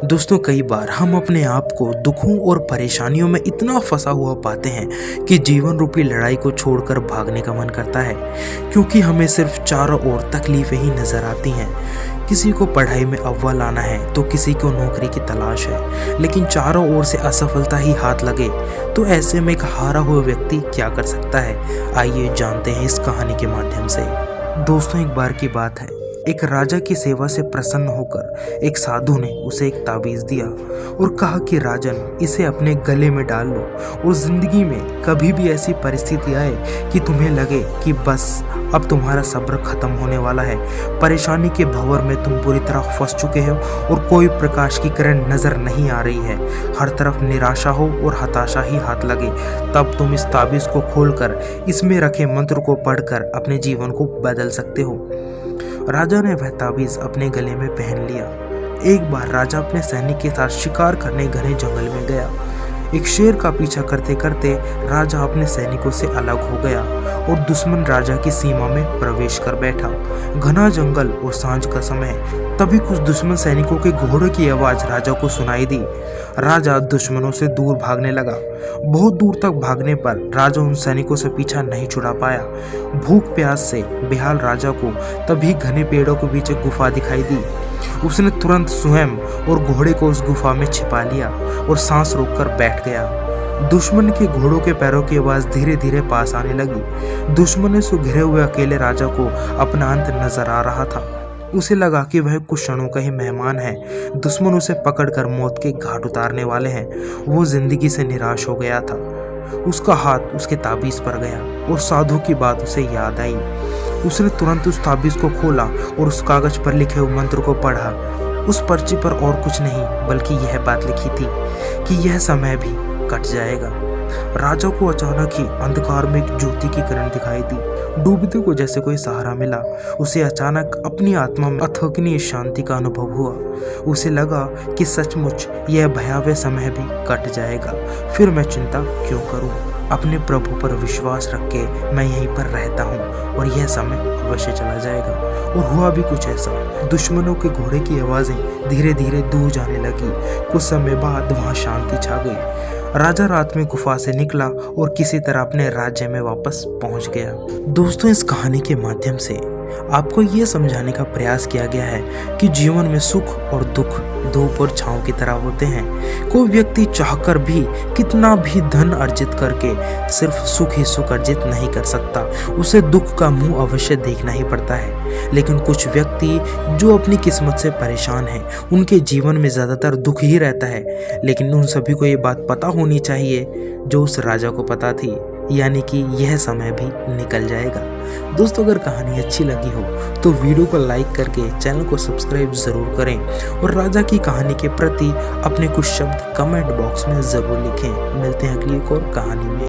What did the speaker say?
दोस्तों, कई बार हम अपने आप को दुखों और परेशानियों में इतना फंसा हुआ पाते हैं कि जीवन रूपी लड़ाई को छोड़कर भागने का मन करता है, क्योंकि हमें सिर्फ चारों ओर तकलीफें ही नजर आती हैं। किसी को पढ़ाई में अव्वल आना है तो किसी को नौकरी की तलाश है, लेकिन चारों ओर से असफलता ही हाथ लगे तो ऐसे में एक हारा हुआ व्यक्ति क्या कर सकता है? आइए जानते हैं इस कहानी के माध्यम से। दोस्तों, एक बार की बात है, एक राजा की सेवा से प्रसन्न होकर एक साधु ने उसे एक ताबीज दिया और कहा कि राजन, इसे अपने गले में डाल लो और जिंदगी में कभी भी ऐसी परिस्थिति आए कि तुम्हें लगे कि बस अब तुम्हारा सब्र खत्म होने वाला है, परेशानी के भंवर में तुम पूरी तरह फंस चुके हो और कोई प्रकाश की किरण नजर नहीं आ रही है, हर तरफ निराशा हो और हताशा ही हाथ लगे, तब तुम इस ताबीज को खोलकर इसमें रखे मंत्र को पढ़कर अपने जीवन को बदल सकते हो। राजा ने वह ताबीज अपने गले में पहन लिया। एक बार राजा अपने सैनिक के साथ शिकार करने घने जंगल में गया। एक शेर का पीछा करते करते राजा अपने सैनिकों से अलग हो गया और दुश्मन राजा की सीमा में प्रवेश कर बैठा। घना जंगल और सांझ का समय, तभी कुछ दुश्मन सैनिकों के घोड़े की आवाज राजा को सुनाई दी। राजा दुश्मनों से दूर भागने लगा। बहुत दूर तक भागने पर राजा उन सैनिकों से पीछा नहीं छुड़ा पाया। भूख प्यास से बेहाल राजा को तभी घने पेड़ों के बीच एक गुफा दिखाई दी। उसने तुरंत स्वयं और घोड़े को उस गुफा में छिपा लिया और सांस रोककर बैठ गया। दुश्मन के घोड़ों के पैरों की आवाज धीरे धीरे पास आने लगी। दुश्मन से घिरे हुए अकेले राजा को अपना अंत नजर आ रहा था। उसे लगा कि वह कुछ क्षणों का ही मेहमान है। दुश्मन उसे पकड़कर मौत के घाट उतारने वाले हैं। वो जिंदगी से निराश हो गया था। उसका हाथ उसके ताबीज पर गया और साधु की बात उसे याद आई। उसने तुरंत उस ताबीज को खोला और उस कागज पर लिखे हुए मंत्र को पढ़ा। उस पर्ची पर और कुछ नहीं बल्कि यह बात लिखी थी कि यह समय भी कट जाएगा। राजा को अचानक ही अंधकार में एक ज्योति की किरण दिखाई दी। डूबते को जैसे कोई सहारा मिला। उसे अचानक अपनी आत्मा में अथकनीय शांति का अनुभव हुआ। उसे लगा कि सचमुच यह भयावह समय भी कट जाएगा। फिर मैं चिंता क्यों करूं? अपने प्रभु पर विश्वास रख के मैं यहीं पर रहता हूँ और यह समय अवश्य चला जाएगा। और हुआ भी कुछ ऐसा। दुश्मनों के घोड़े की आवाजें धीरे धीरे दूर जाने लगी। कुछ समय बाद वहां शांति छा गई। राजा रात में गुफा से निकला और किसी तरह अपने राज्य में वापस पहुंच गया। दोस्तों, इस कहानी के माध्यम से आपको ये समझाने का प्रयास किया गया है कि जीवन में सुख और दुख धूप और छांव की तरह होते हैं। कोई व्यक्ति चाहकर भी कितना भी धन अर्जित करके सिर्फ सुख ही सुख अर्जित नहीं कर सकता। उसे दुख का मुंह अवश्य देखना ही पड़ता है। लेकिन कुछ व्यक्ति जो अपनी किस्मत से परेशान हैं, उनके जीवन में ज़्यादातर दुख ही रहता है। लेकिन उन सभी को ये बात पता होनी चाहिए जो उस राजा को पता थी, यानी कि यह समय भी निकल जाएगा। दोस्तों, अगर कहानी अच्छी लगी हो तो वीडियो को लाइक करके चैनल को सब्सक्राइब ज़रूर करें और राजा की कहानी के प्रति अपने कुछ शब्द कमेंट बॉक्स में ज़रूर लिखें। मिलते हैं अगली एक और कहानी में।